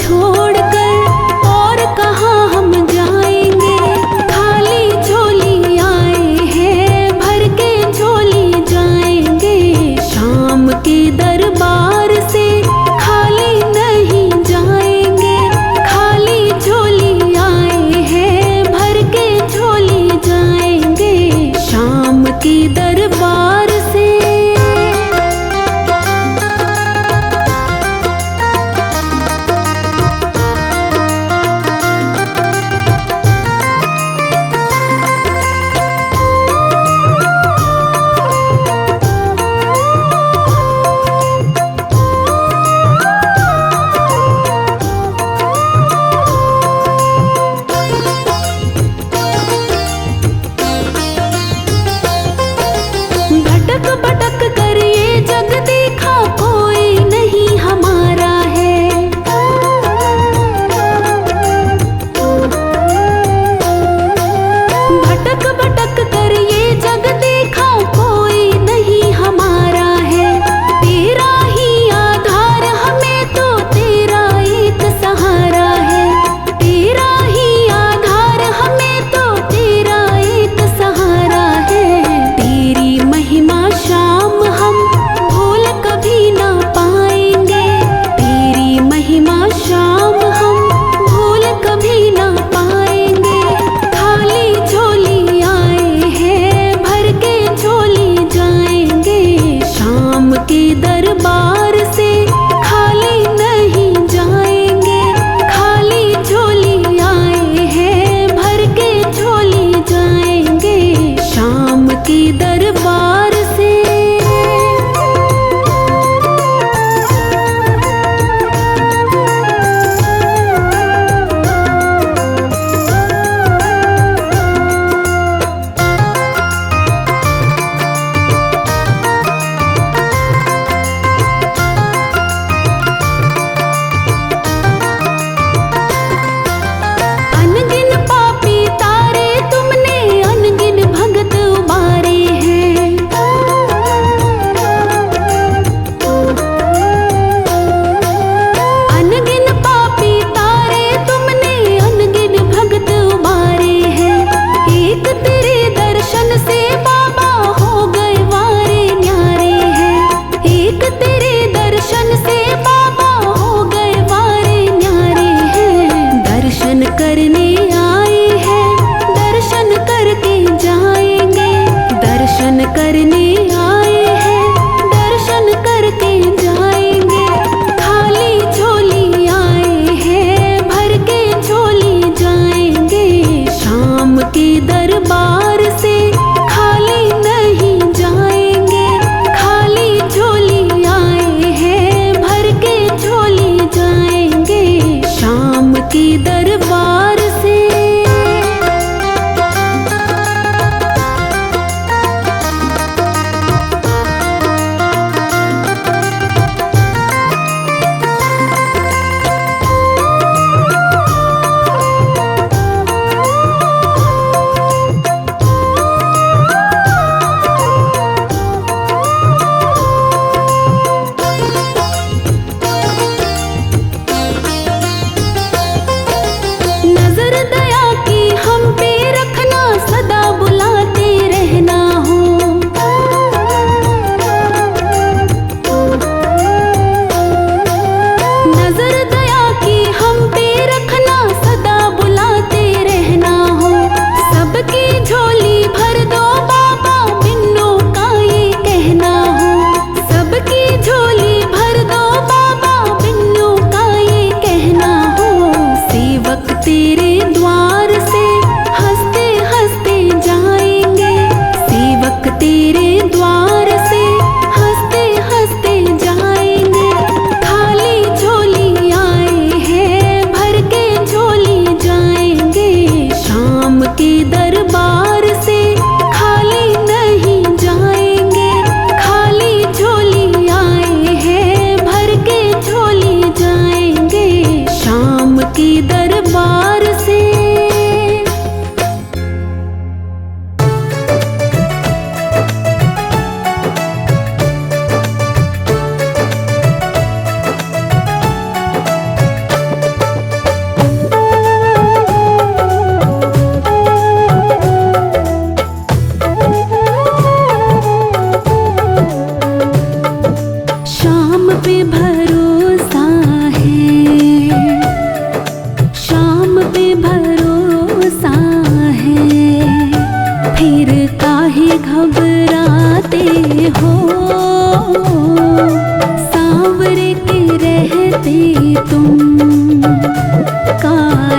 छोड़कर और कहाँ हम जाएंगे। खाली झोली आए हैं, भर के झोली जाएंगे। शाम के दरबार से खाली नहीं जाएंगे। खाली झोली आए हैं, भर के झोली जाएंगे। शाम के दरबार से।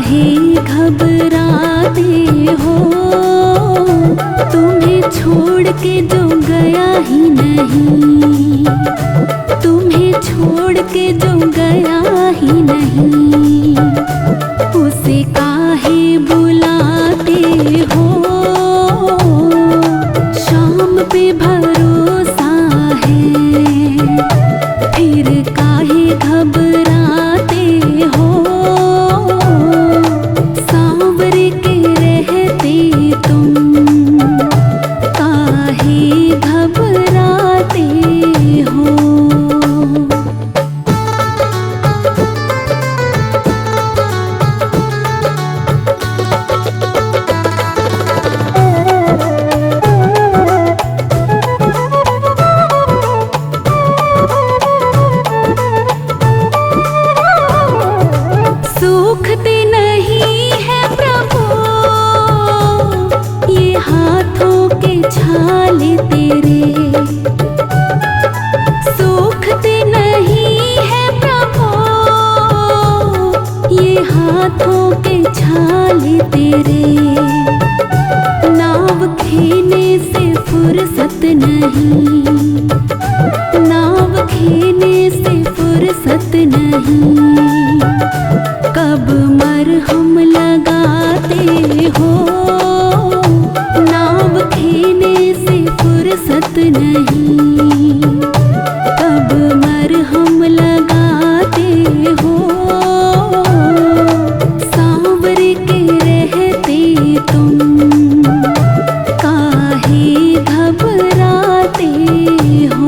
काहे घबराते हो, तुम्हें छोड़ के जो गया ही नहीं, तुम्हें छोड़ के जो गया ही नहीं, उसे काहे बुलाते हो। शाम पे भरोसा है, फिर काहे घबराते हो, सांवर के रहते तुम काहे घबराते हो। सूखते नहीं है प्रभु ये हाथों के छाले तेरे, सूखते नहीं है प्रभु ये हाथों के छाले तेरे। नाव खेने से फुर्सत नहीं, नाव खेने से फुर्सत नहीं, कब मरहम लगाते हो, नाव खेने से फुर्सत नहीं, कब मरहम लगाते हो, सांवर के रहते तुम काहे घबराते हो।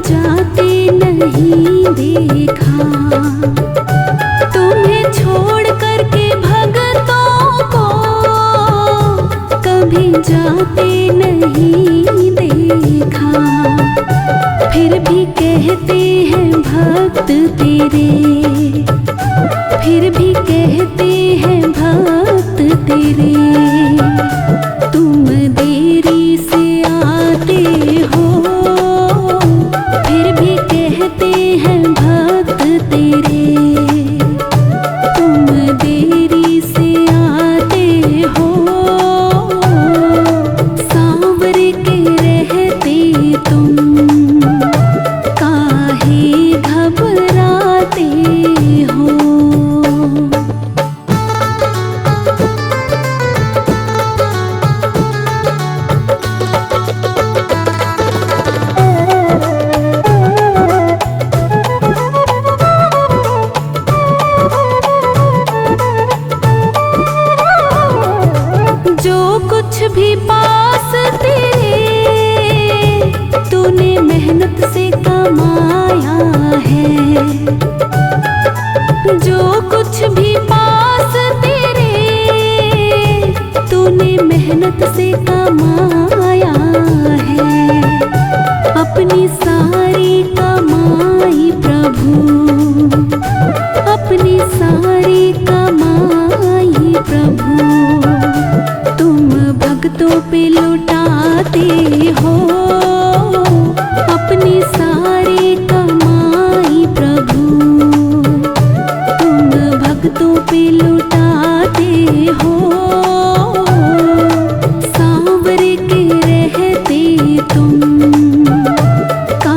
जाते नहीं देखा, तुम्हें छोड़ करके भगतों को कभी जाते नहीं देखा। फिर भी कहते हैं भक्त तेरे, फिर भी कहते हैं भक्त तेरे, तुम देरी से आते हो, फिर भी कहते हैं भक्त तेरे, तुम देरी से आते हो, सांवर के रहते तुम काहे घबराते हो। जो कुछ भी पास तेरे तूने मेहनत से कमाया है, जो कुछ भी पास तेरे तूने मेहनत से कमाया है, अपनी सारी कमाई प्रभु, अपनी सारी कमाई प्रभु तुम भक्तों पे लुटाते हो, अपनी सारी कमाई प्रभु तुम भक्तों पे लुटाते हो, सांवर के रहते तुम का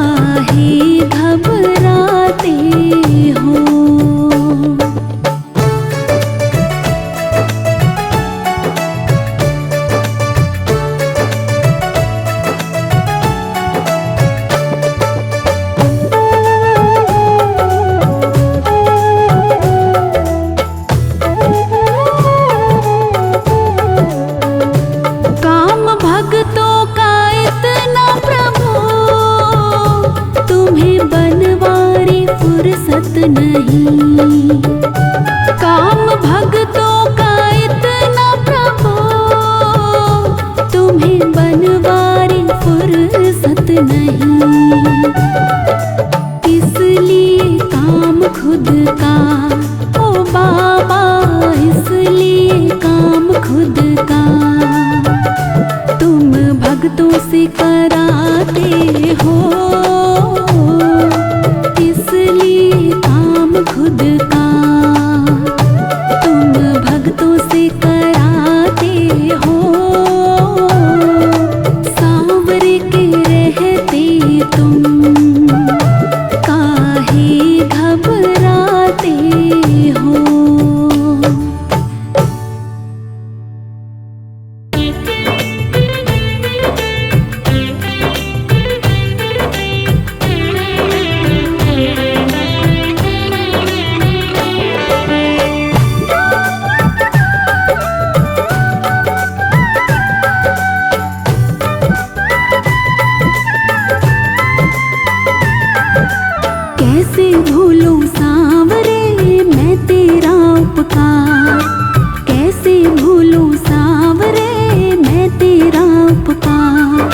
भूलूं सांवरे मैं तेरा उपकार।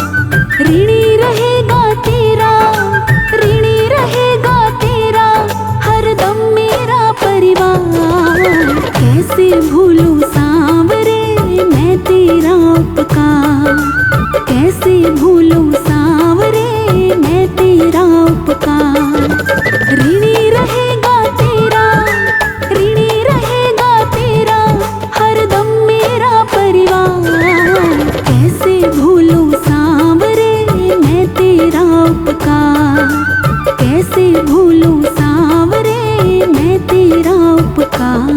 ऋणी रहेगा तेरा, ऋणी रहेगा तेरा हरदम मेरा परिवार। कैसे भूलूं सांवरे मैं तेरा उपकार, कैसे भूलूं सांवरे मैं तेरा उपकार। ऋणी रहेगा तेरा, ऋणी रहेगा तेरा हरदम मेरा परिवार। कैसे भूलूं सांवरे मैं तेरा उपकार, कैसे भूलूं सांवरे मैं तेरा उपकार।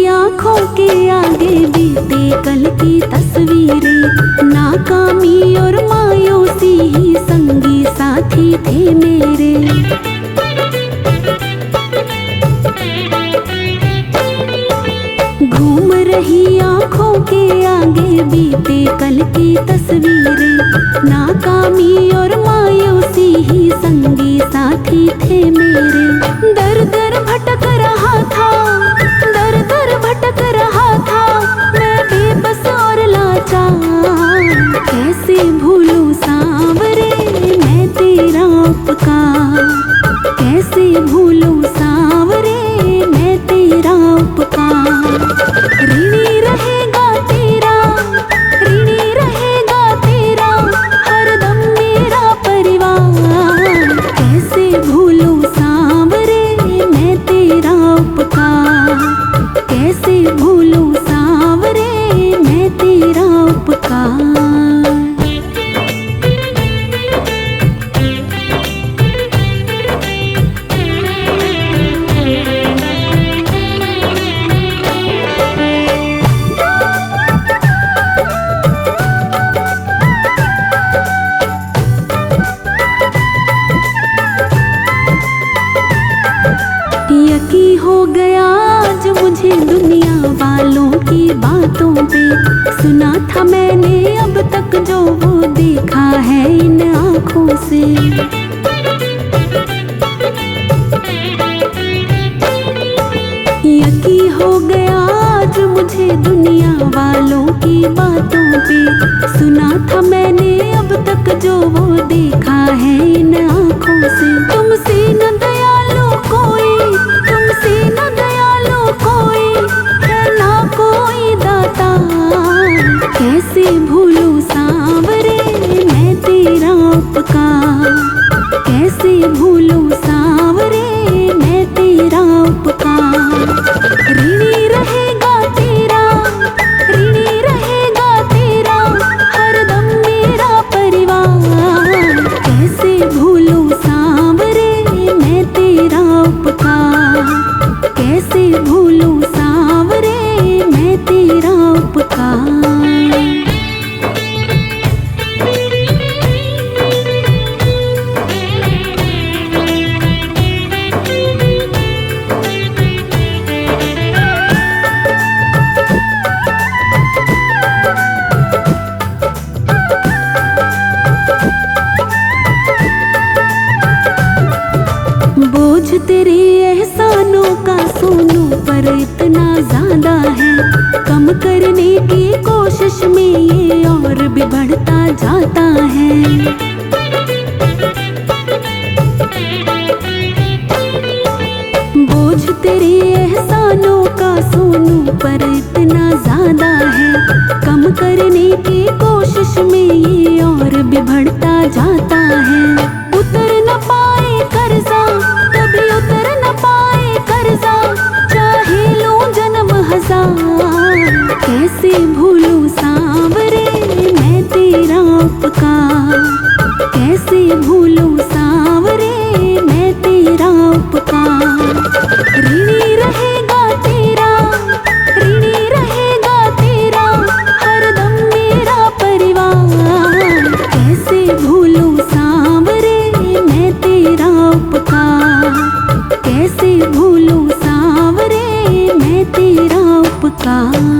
आँखों के आगे बीते कल की तस्वीरें, नाकामी और मायूसी ही संगी साथी थे मेरे। घूम रही आँखों के आगे बीते कल की तस्वीरें, नाकामी और मायूसी ही संगी साथी थे मेरे। दर दर भटक रहा था, दर दर भटक रहा था मैं बेबस और लाचार। कैसे भूलूं सांवरे मैं तेरा उपकार, कैसे भूलूं सांवरे मैं तेरा उपकार। ऋणी रहेगा तेरा, ऋणी रहेगा तेरा हरदम मेरा परिवार। कैसे भूलूं सांवरे मैं तेरा उपकार, कैसे भूलूं सांवरे मैं तेरा उपकार। यकी हो गया आज मुझे दुनिया वालों की बातों पे, सुना था मैंने अब तक जो वो देखा है इन आँखों से। यकी हो गया आज मुझे दुनिया वालों की बातों पे, सुना था मैंने अब तक जो वो देखा है इन आँखों से। तुमसे न दयालु कोई, तुमसे न दयालु कोई है ना कोई दाता। कैसे भूलूं सांवरे मैं तेरा उपकार, कैसे भूलूं सांवरे मैं तेरा उपकार। ऋणी रहेगा तेरा, ऋणी रहेगा तेरा हरदम मेरा परिवार। कैसे भूलूं सांवरे मैं तेरा उपकार, कैसे भूलूं सांवरे मैं तेरा उपकार। बोझ तेरे एहसानों का सोनू पर इतना ज्यादा है, कम करने की कोशिश में ये और भी बढ़ता जाता है। बोझ तेरे एहसानों का सोनू पर इतना ज्यादा है, कम करने की कोशिश में ये और भी बढ़ता जाता है। उतर न पाए कर्जा, कभी उतर न पाए कर्जा, चाहे लूं जन्म हजार। कैसे भूलूं सांवरे मैं तेरा उपकार, कैसे भूलूं सांवरे मैं तेरा उपकार। ऋणी रहेगा तेरा, ऋणी रहेगा तेरा हरदम मेरा परिवार। कैसे भूलूं सांवरे मैं का।